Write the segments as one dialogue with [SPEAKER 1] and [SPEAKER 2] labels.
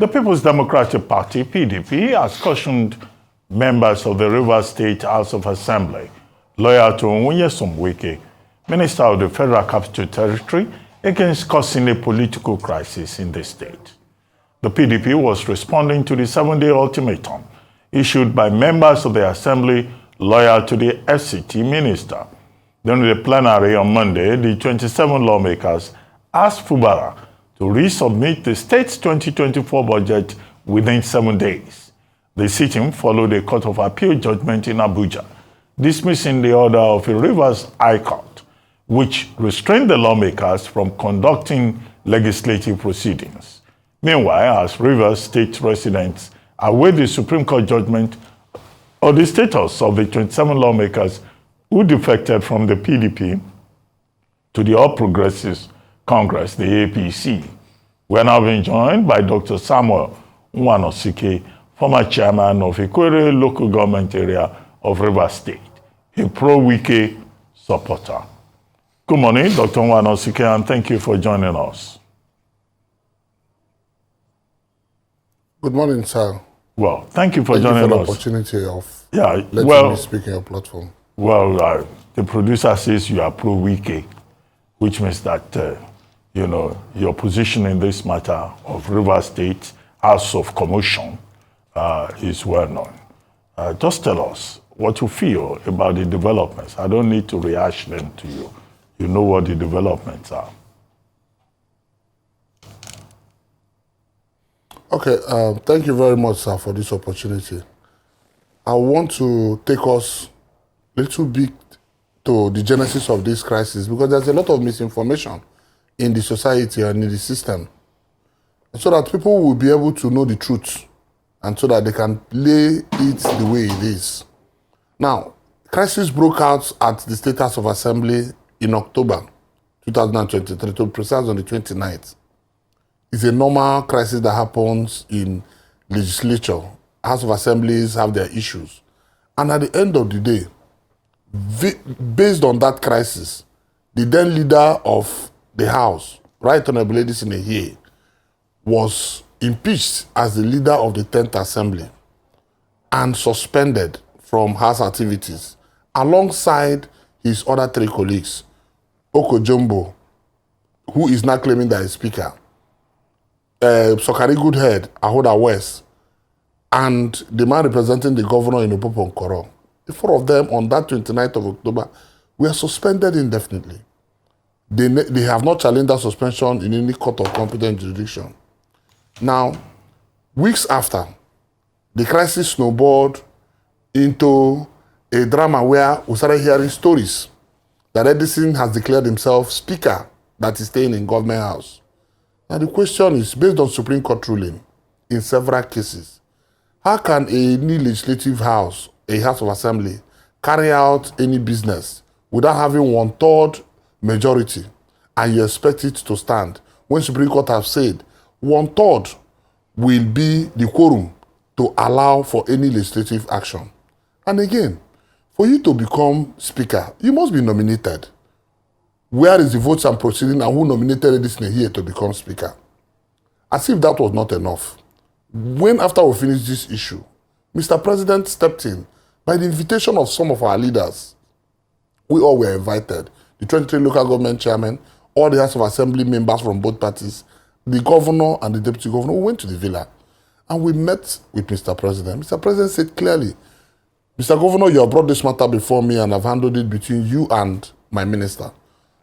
[SPEAKER 1] The People's Democratic Party, PDP, has cautioned members of the Rivers State House of Assembly, loyal to Nyesom Wike, Minister of the Federal Capital Territory, against causing a political crisis in the state. The PDP was responding to the 7-day ultimatum issued by members of the Assembly loyal to the FCT minister. During the plenary on Monday, the 27 lawmakers asked Fubara to resubmit the state's 2024 budget within 7 days. The sitting followed a Court of Appeal judgment in Abuja, dismissing the order of a Rivers High Court, which restrained the lawmakers from conducting legislative proceedings. Meanwhile, as Rivers State residents await the Supreme Court judgment on the status of the 27 lawmakers who defected from the PDP to the All Progressives Congress, the APC. We are now being joined by Dr. Samuel Nwanosike, former chairman of Ikwerre local government area of Rivers State, a pro-Wike supporter. Good morning, Dr. Nwanosike, and thank you for joining us.
[SPEAKER 2] Good morning, sir.
[SPEAKER 1] Well, thank you for joining us.
[SPEAKER 2] Thank you for the opportunity of letting me speak on your platform.
[SPEAKER 1] Well, the producer says you are pro-Wike, which means that, your position in this matter of Rivers State House of Commotion is well known. Just tell us what you feel about the developments. I don't need to rehash them to you. You know what the developments are.
[SPEAKER 2] Okay, thank you very much, sir, for this opportunity. I want to take us a little bit to the genesis of this crisis because there's a lot of misinformation in the society and in the system, so that people will be able to know the truth and so that they can lay it the way it is. Now, crisis broke out at the State House of Assembly in October 2023, to be precise on the 29th. It's a normal crisis that happens in legislature. House of Assemblies have their issues. And at the end of the day, based on that crisis, the then leader of the House, Right Honorable Ladies in a Year, was impeached as the leader of the 10th Assembly and suspended from House activities alongside his other 3 colleagues, Oko Jumbo, who is now claiming that he's speaker, Sokari Goodhead, Ahoda West, and the man representing the governor in Opopo Nkoro. The 4 of them on that 29th of October were suspended indefinitely. They have not challenged that suspension in any court of competent jurisdiction. Now, weeks after, the crisis snowballed into a drama where we started hearing stories that Edison has declared himself speaker that is staying in government house. Now the question is, based on Supreme Court ruling in several cases, how can any legislative house, a House of Assembly, carry out any business without having 1/3 majority and you expect it to stand when Supreme Court have said 1/3 will be the quorum to allow for any legislative action? And again, for you to become speaker, you must be nominated. Where is the votes and proceeding and who nominated this here to become speaker? As if that was not enough. When after we finished this issue, Mr. President stepped in by the invitation of some of our leaders. We all were invited. The 23 local government chairmen, all the House of Assembly members from both parties, the governor and the deputy governor. We went to the villa and we met with Mr. President. Mr. President said clearly, Mr. Governor, you have brought this matter before me and I've handled it between you and my minister.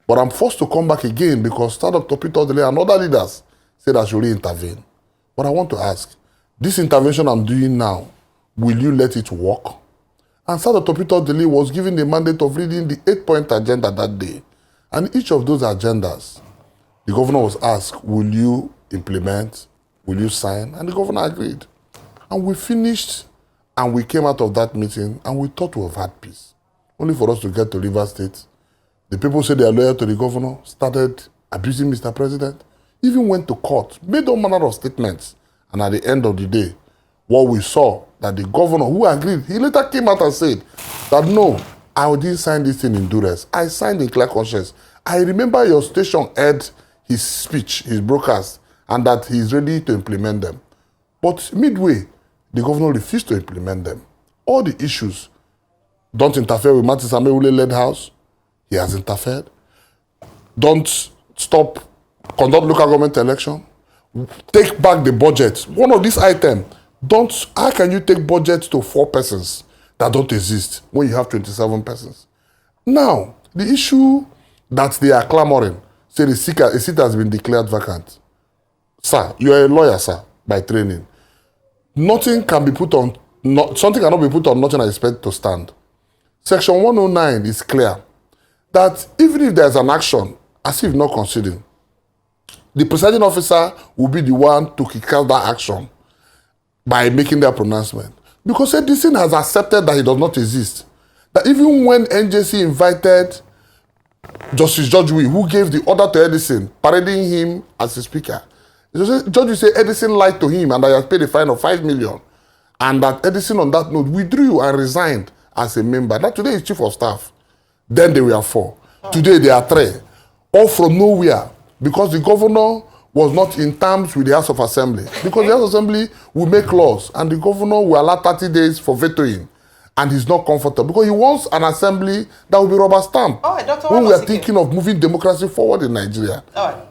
[SPEAKER 2] But I'm forced to come back again because Dr. Peter Odele and other leaders said I should intervene. But I want to ask, this intervention I'm doing now, will you let it work? And Dr. Peter Odele was given the mandate of reading the 8-point agenda that day. And each of those agendas, the governor was asked, will you implement? Will you sign? And the governor agreed. And we finished and we came out of that meeting and we thought we have had peace. Only for us to get to Rivers State. The people said they are loyal to the governor, started abusing Mr. President, even went to court, made all manner of statements. And at the end of the day, what we saw, that the governor who agreed, he later came out and said that no, I didn't sign this thing in duress. I signed in clear conscience. I remember your station heard his speech, his broadcast, and that he's ready to implement them. But midway, the governor refused to implement them. All the issues, don't interfere with Martin Samewule-led house, he has interfered. Don't stop, conduct local government election. Take back the budget. One of these items, how can you take budget to 4 persons that don't exist when you have 27 persons? Now, the issue that they are clamoring, say a seat has been declared vacant. Sir, you are a lawyer, sir, by training. Nothing can be put on, something cannot be put on nothing I expect to stand. Section 109 is clear that even if there's an action, as if not considering, the presiding officer will be the one to kick out that action by making their pronouncement. Because Edison has accepted that he does not exist. That even when NJC invited Justice George Wee, who gave the order to Edison, parading him as a speaker, Judge will say Edison lied to him and I had paid a fine of 5 million. And that Edison on that note withdrew and resigned as a member. That today is chief of staff. Then they were 4. Today they are 3. All from nowhere. Because the governor was not in terms with the House of Assembly. Because the House of Assembly will make laws and the governor will allow 30 days for vetoing. And he's not comfortable. Because he wants an assembly that will be rubber stamped.
[SPEAKER 3] All right, Dr.
[SPEAKER 2] When we are thinking of moving democracy forward in Nigeria.
[SPEAKER 3] All right.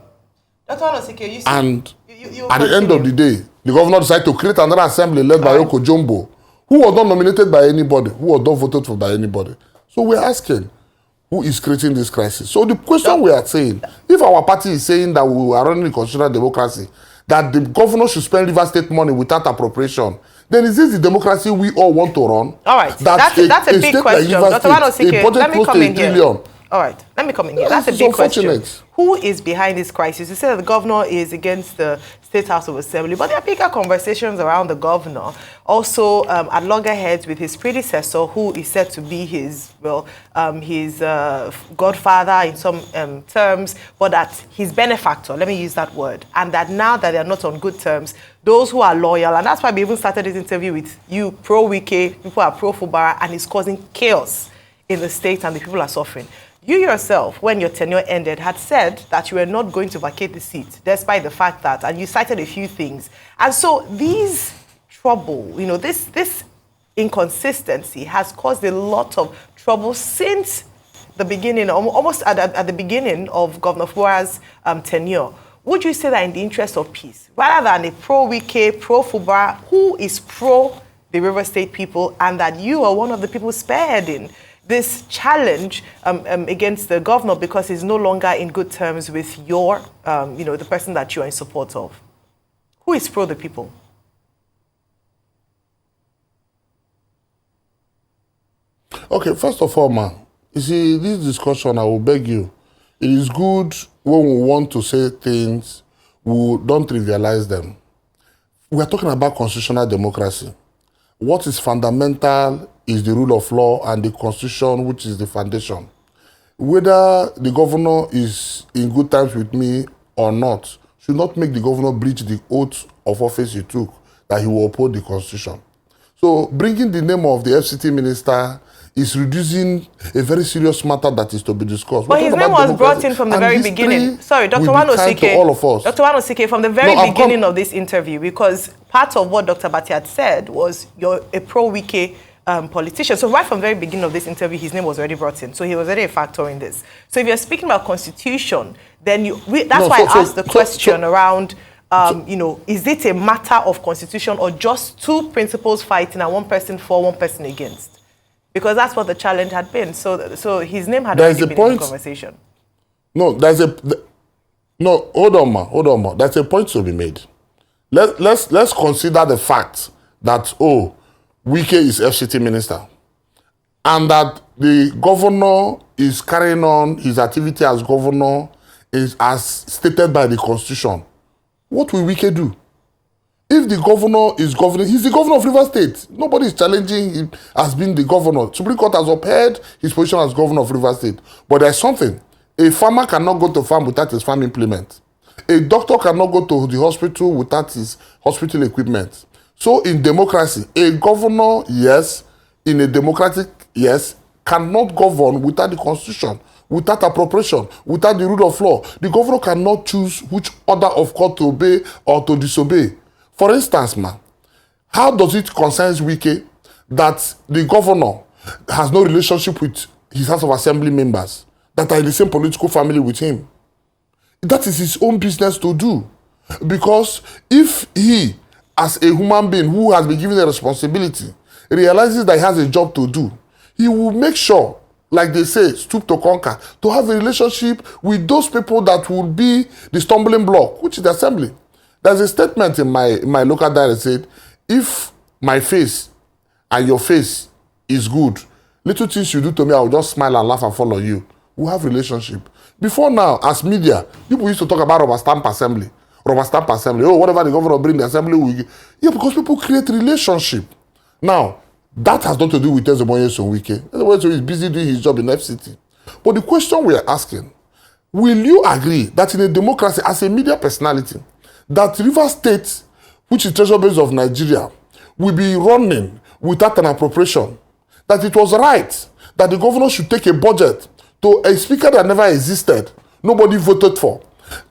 [SPEAKER 3] Dr. Nwanosike, you see,
[SPEAKER 2] and
[SPEAKER 3] you
[SPEAKER 2] at the end of the day, the governor decided to create another assembly led by Oko Jumbo, who was not nominated by anybody, who was not voted for by anybody. So we're asking, who is creating this crisis? So the question we are saying, if our party is saying that we are running a constitutional democracy, that the governor should spend River State money without appropriation, then is this the democracy we all want to run?
[SPEAKER 3] All right, that's a big question. Dr. Nwanosike, let me come in here. All right, let me come in here. That's a big question. Who is behind this crisis? You said that the governor is against the State House of Assembly, but there are bigger conversations around the governor. Also, at loggerheads with his predecessor, who is said to be his godfather in some terms, but that his benefactor, let me use that word, and that now that they are not on good terms, those who are loyal, and that's why we even started this interview with you, pro-Wike, people are pro-Fubara, and it's causing chaos in the state and the people are suffering. You yourself, when your tenure ended, had said that you were not going to vacate the seat, despite the fact that, and you cited a few things. And so these trouble, this inconsistency has caused a lot of trouble since the beginning, almost at the beginning of Governor Fubara's tenure. Would you say that in the interest of peace, rather than a pro-Wike, pro-Fubara, who is pro the River State people, and that you are one of the people spearheading this challenge against the governor because he's no longer in good terms with your, the person that you are in support of? Who is pro the people?
[SPEAKER 2] Okay, first of all, man, you see, this discussion, I will beg you, it is good when we want to say things, we don't trivialize them. We are talking about constitutional democracy. What is fundamental is the rule of law and the constitution, which is the foundation. Whether the governor is in good terms with me or not, should not make the governor breach the oath of office he took, that he will uphold the constitution. So bringing the name of the FCT minister is reducing a very serious matter that is to be discussed.
[SPEAKER 3] But his name was brought in from the very beginning. Sorry, Dr. Nwanosike,
[SPEAKER 2] all of us.
[SPEAKER 3] Dr. Nwanosike, from the very beginning of this interview, because part of what Dr. Bati had said was you're a pro-Wike politician. So right from the very beginning of this interview, his name was already brought in. So he was already a factor in this. So if you're speaking about constitution, then that's why I asked the question around, is it a matter of constitution or just two principles fighting and one person for, one person against? Because that's what the challenge had been. So his name had already been in the conversation.
[SPEAKER 2] No, hold on, ma. There's a point to be made. Let's consider the fact that, Wike is FCT minister, and that the governor is carrying on his activity as governor as stated by the constitution. What will Wike do? If the governor is governing, he's the governor of River State. Nobody is challenging him as being the governor. Supreme Court has upheld his position as governor of River State. But there's something. A farmer cannot go to farm without his farm implement. A doctor cannot go to the hospital without his hospital equipment. So in democracy, a governor, yes, in a democratic, yes, cannot govern without the constitution, without appropriation, without the rule of law. The governor cannot choose which order of court to obey or to disobey. For instance, man, how does it concern Wike that the governor has no relationship with his House of Assembly members that are in the same political family with him? That is his own business to do. Because if he, as a human being who has been given a responsibility, realizes that he has a job to do, he will make sure, like they say, stoop to conquer, to have a relationship with those people that will be the stumbling block, which is the assembly. There's a statement in my local diary that said, if my face and your face is good, little things you do to me, I will just smile and laugh and follow you. We have relationship. Before now, as media, people used to talk about rubber stamp assembly. Rubber stamp assembly. Oh, whatever the governor bring the assembly will give. Yeah, because people create relationship. Now, that has nothing to do with Nyesom Wike. Nyesom is busy doing his job in FCT. But the question we are asking, will you agree that in a democracy, as a media personality, that Rivers State, which is treasure base of Nigeria, will be running without an appropriation? That it was right that the governor should take a budget to a speaker that never existed, nobody voted for,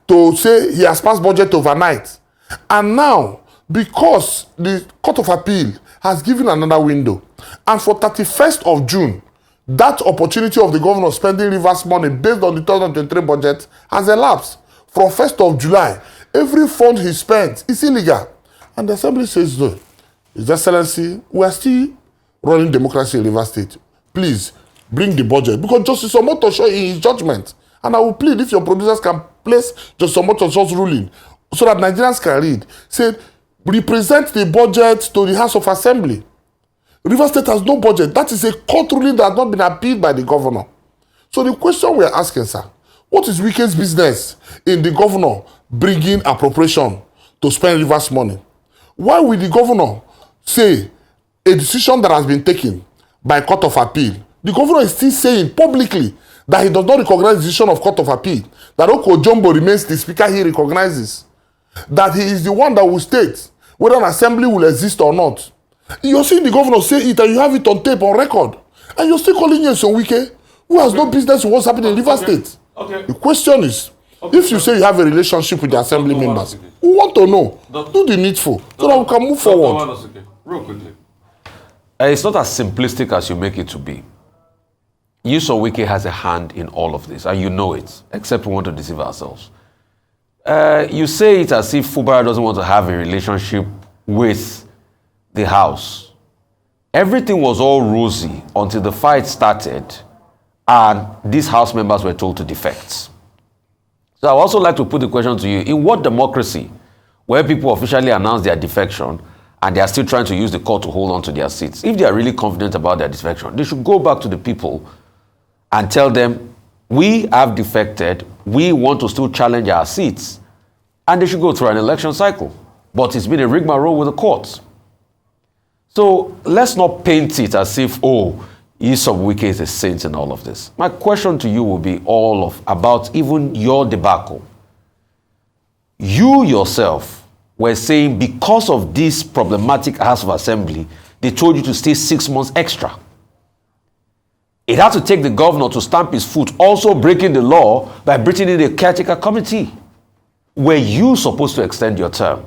[SPEAKER 2] to say he has passed budget overnight. And now, because the Court of Appeal has given another window, and for 31st of June, that opportunity of the governor spending Rivers money based on the 2023 budget has elapsed. From 1st of July, every fund he spent is illegal. And the Assembly says no. His Excellency, we are still running democracy in Rivers State. Please, bring the budget. Because Justice Omoto showed in his judgment, and I will plead if your producers can place Justice Omoto's ruling so that Nigerians can read, said, represent the budget to the House of Assembly. Rivers State has no budget. That is a court ruling that has not been appealed by the governor. So the question we are asking, sir, what is Wike's business in the governor bringing appropriation to spend Rivers money? Why will the governor say a decision that has been taken by Court of Appeal? The governor is still saying publicly that he does not recognize the decision of Court of Appeal, that Oko Jumbo remains the speaker he recognizes, that he is the one that will state whether an assembly will exist or not. You're seeing the governor say it and you have it on tape, on record, and you're still calling Nyesom Wike, who has no business with what's happening in Rivers State. The question is, if you say you have a relationship with the assembly members, we want to know. Do the needful so that we can move forward.
[SPEAKER 4] Real quickly. It's not as simplistic as you make it to be. Nyesom Wike has a hand in all of this, and you know it, except we want to deceive ourselves. You say it as if Fubara doesn't want to have a relationship with the House. Everything was all rosy until the fight started and these House members were told to defect. So I would also like to put the question to you, in what democracy where people officially announce their defection and they are still trying to use the court to hold on to their seats, if they are really confident about their defection, they should go back to the people and tell them, we have defected, we want to still challenge our seats, and they should go through an election cycle. But it's been a rigmarole with the courts. So let's not paint it as if, oh, Nyesom Wike is a saint in all of this. My question to you will be about even your debacle. You yourself were saying because of this problematic House of Assembly, they told you to stay 6 months extra. It had to take the governor to stamp his foot, also breaking the law by bringing in a caretaker committee. Were you supposed to extend your term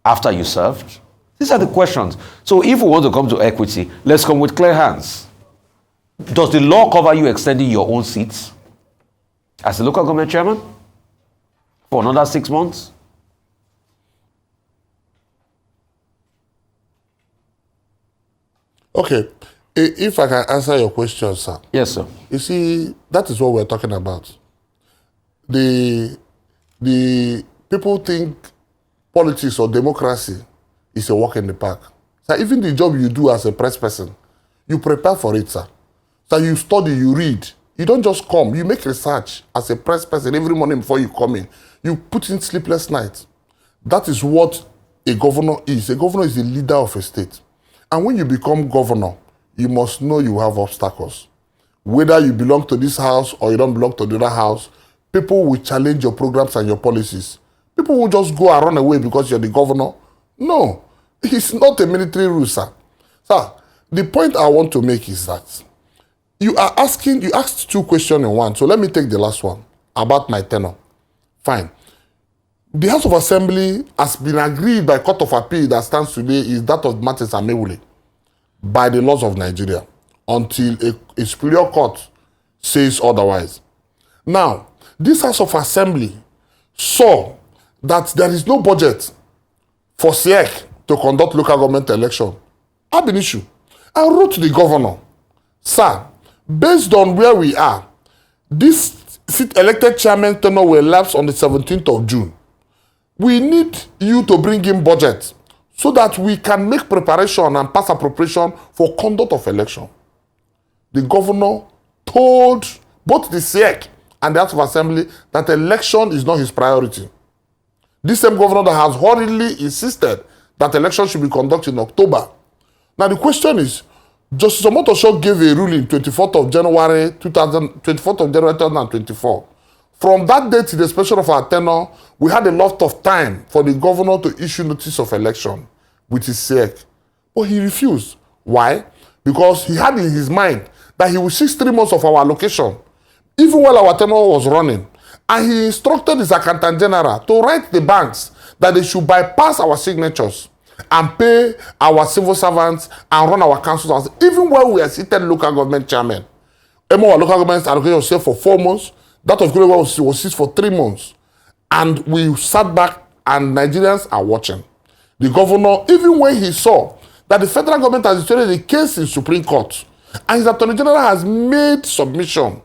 [SPEAKER 4] after you served? These are the questions. So if we want to come to equity, let's come with clear hands. Does the law cover you extending your own seats as a local government chairman for another 6 months?
[SPEAKER 2] Okay. If I can answer your question, sir.
[SPEAKER 4] Yes, sir.
[SPEAKER 2] You see, that is what we're talking about. The people think politics or democracy is a walk in the park. So even the job you do as a press person, you prepare for it, sir. So you study, you read. You don't just come. You make research as a press person every morning before you come in. You put in sleepless nights. That is what a governor is. A governor is the leader of a state. And when you become governor, you must know you have obstacles. Whether you belong to this house or you don't belong to the other house, people will challenge your programs and your policies. People will just go and run away because you're the governor. No, it's not a military rule, sir. Sir, the point I want to make is that you asked two questions in one. So let me take the last one about my tenure. Fine. The House of Assembly has been agreed by Court of Appeal that stands today is that of Martins Amewule by the laws of Nigeria until a superior court says otherwise. Now, this House of Assembly saw that there is no budget for SIEC to conduct local government election. Ab initio, I wrote to the governor, sir, based on where we are, this elected chairman tenure will lapse on the 17th of June. We need you to bring in budget so that we can make preparation and pass appropriation for conduct of election. The governor told both the SIEC and the House of Assembly that election is not his priority. This same governor that has hurriedly insisted that election should be conducted in October. Now the question is, Justice Omotosho gave a ruling 24th of January 2024. From that date to the expiration of our tenure, we had a lot of time for the governor to issue notice of election with his SIEC. But he refused. Why? Because he had in his mind that he would seek 3 months of our allocation, even while our tenure was running. And he instructed his accountant general to write the banks that they should bypass our signatures and pay our civil servants and run our councils, even while we are seated local government chairman. Our local government allocation was set for 4 months. That of Ikwerre was set for 3 months. And we sat back and Nigerians are watching. The governor, even when he saw that the federal government has decided the case in Supreme Court, and his Attorney General has made submission,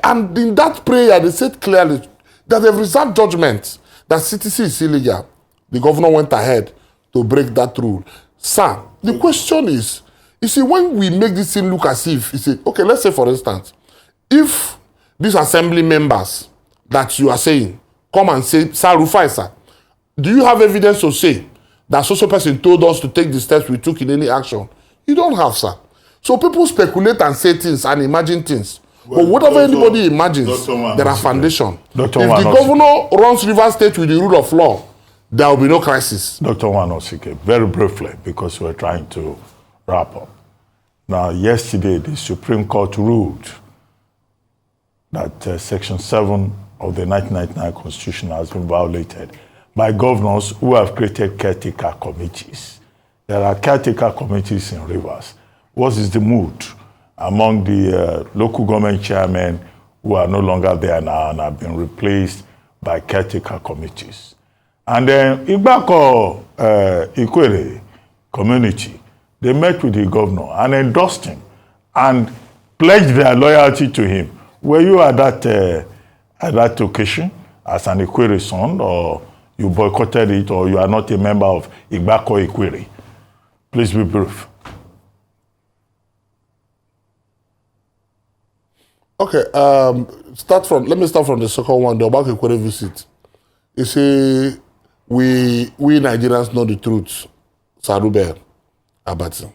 [SPEAKER 2] and in that prayer they said clearly that they've reserved judgment that CTC is illegal. The governor went ahead to break that rule. Sir, the question is, you see, when we make this thing look as if, you see, okay, let's say for instance, if these assembly members that you are saying come and say, Sir Rufai, sir, do you have evidence to say that social person told us to take the steps we took in any action? You don't have, sir. So people speculate and say things and imagine things. Well, but whatever anybody imagines, there are foundations. If the governor runs Rivers State with the rule of law, there will be no crisis.
[SPEAKER 1] Dr. Nwanosike, very briefly, because we're trying to wrap up. Now, yesterday, the Supreme Court ruled that Section 7 of the 1999 Constitution has been violated by governors who have created caretaker committees. There are caretaker committees in Rivers. What is the mood among the local government chairmen who are no longer there now and have been replaced by caretaker committees? And then Igbako Ikwerre community, they met with the governor and endorsed him and pledged their loyalty to him. Were you at that occasion as an Ikwerre son, or you boycotted it, or you are not a member of Igbako Ikwerre? Please be brief.
[SPEAKER 2] Okay, let me start from the second one, the Igbako Ikwerre visit. You see, we Nigerians know the truth, Sarube Abati.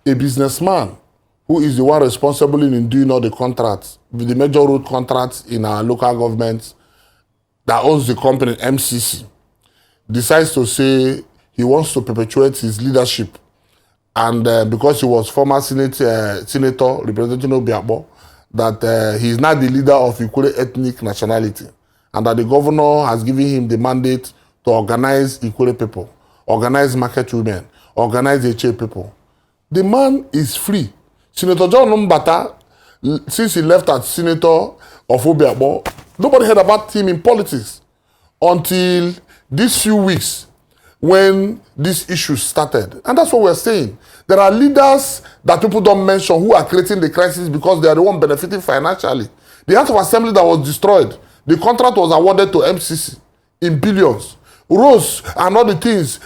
[SPEAKER 2] A businessman who is the one responsible in doing all the contracts, the major road contracts in our local government that owns the company MCC, decides to say he wants to perpetuate his leadership. And because he was former senator representing Obiakpo, that he is now the leader of Ikwerre ethnic nationality, and that the governor has given him the mandate to organize Ikwerre people, organize market women, organize HA people. The man is free. Senator John Mbata, since he left as senator of Obiakpo, nobody heard about him in politics until these few weeks when these issues started. And that's what we're saying. There are leaders that people don't mention who are creating the crisis because they are the one benefiting financially. The House of Assembly that was destroyed, the contract was awarded to MCC in billions. Roads and all the things.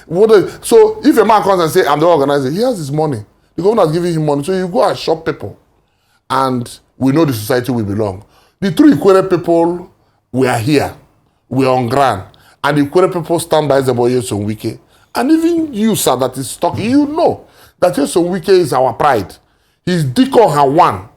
[SPEAKER 2] So if a man comes and says, I'm the organizer, he has his money. The government has given him money. So you go and shop people. And we know the society we belong. The three Ikwerre people, we are here. We are on ground. And the Ikwerre people stand by Nyesom Wike. And even you, sir, that is talking, you know that Nyesom Wike is our pride. He's Diko Hawan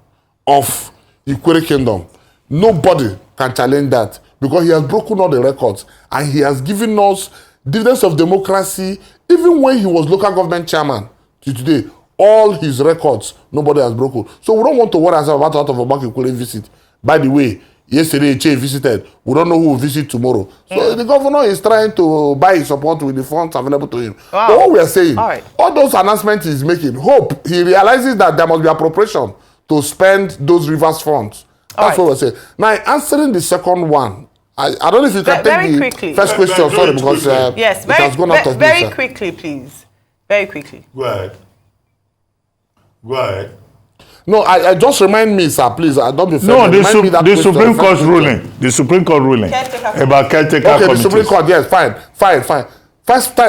[SPEAKER 2] of Ikwerre Kingdom. Nobody can challenge that because he has broken all the records and he has given us dividends of democracy. Even when he was local government chairman to today, all his records, nobody has broken. So we don't want to worry ourselves about a Igbako Ikwerre visit. By the way, Yesterday, Che visited. We don't know who will visit tomorrow. So the governor is trying to buy his support with the funds available to him.
[SPEAKER 3] Wow.
[SPEAKER 2] But what we are saying,
[SPEAKER 3] all
[SPEAKER 2] those announcements he's making, hope he realizes that there must be appropriation to spend those rivers funds. That's what we're saying. Now, answering the second one, I don't know if you can take the
[SPEAKER 3] quickly.
[SPEAKER 2] first question, sorry, because
[SPEAKER 3] yes,
[SPEAKER 2] it has gone out of
[SPEAKER 3] very
[SPEAKER 2] this,
[SPEAKER 3] quickly, please. Very quickly.
[SPEAKER 1] Go ahead. Go ahead.
[SPEAKER 2] No, I just remind me, sir, please. I don't be fair.
[SPEAKER 1] No, the Supreme Court ruling. The Supreme Court ruling about caretaker committees.
[SPEAKER 2] The Supreme Court, yes, fine. First,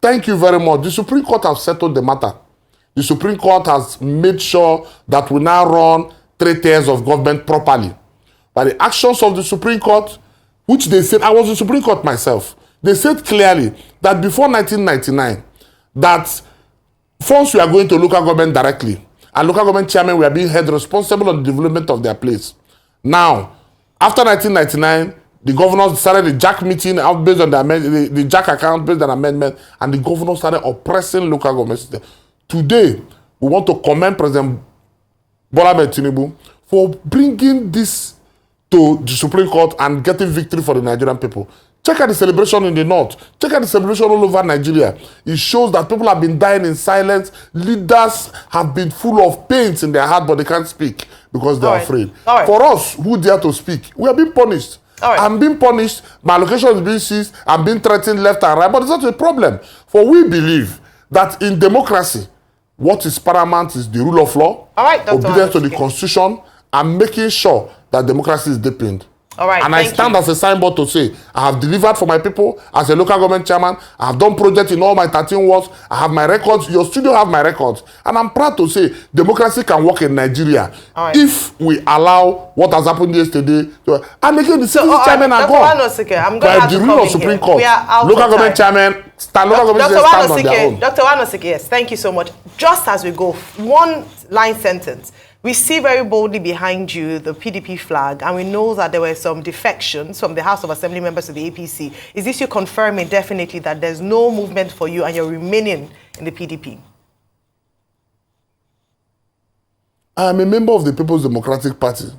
[SPEAKER 2] thank you very much. The Supreme Court has settled the matter. The Supreme Court has made sure that we now run 3 tiers of government properly. By the actions of the Supreme Court, which they said, I was in the Supreme Court myself, they said clearly that before 1999, that funds were going to local government directly, and local government chairmen were being held responsible on the development of their place. Now, after 1999, the governors started the Jack meeting out based on the Jack account based on amendment, and the governors started oppressing local governments. Today, we want to commend President Bola Ahmed Tinubu for bringing this to the Supreme Court and getting victory for the Nigerian people. Check out the celebration in the north. Check out the celebration all over Nigeria. It shows that people have been dying in silence. Leaders have been full of pains in their heart, but they can't speak because they're afraid. For us who dare to speak, we are being punished. I'm being punished. My location is being seized. I'm being threatened left and right. But it's not a problem. For we believe that in democracy, what is paramount is the rule of law, obedience to the Constitution, and making sure that democracy is deepened. And I stand as a signboard to say, I have delivered for my people as a local government chairman. I have done projects in all my 13 wards. I have my records. Your studio have my records. And I'm proud to say democracy can work in Nigeria if we allow what has happened yesterday. And again, the city chairman are gone. By the rule of Supreme Court, local government chairman, stand on their own.
[SPEAKER 3] Dr. Nwanosike, yes, thank you so much. Just as we go, one line sentence. We see very boldly behind you the PDP flag, and we know that there were some defections from the House of Assembly members to the APC. Is this you confirming definitely that there's no movement for you and you're remaining in the PDP?
[SPEAKER 2] I'm a member of the People's Democratic Party.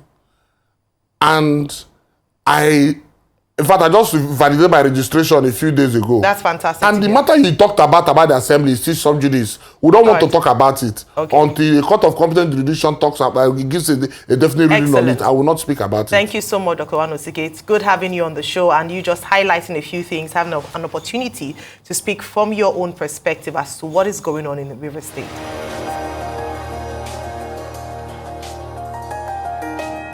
[SPEAKER 2] And in fact, I just validated my registration a few days ago.
[SPEAKER 3] That's fantastic.
[SPEAKER 2] And the matter you talked about the assembly is still sub judice. We don't want to talk about it until the Court of Competent Jurisdiction talks about it, gives a definite ruling on it. I will not speak about it.
[SPEAKER 3] Thank you so much, Dr. Nwanosike. It's good having you on the show and you just highlighting a few things, having an opportunity to speak from your own perspective as to what is going on in the River State.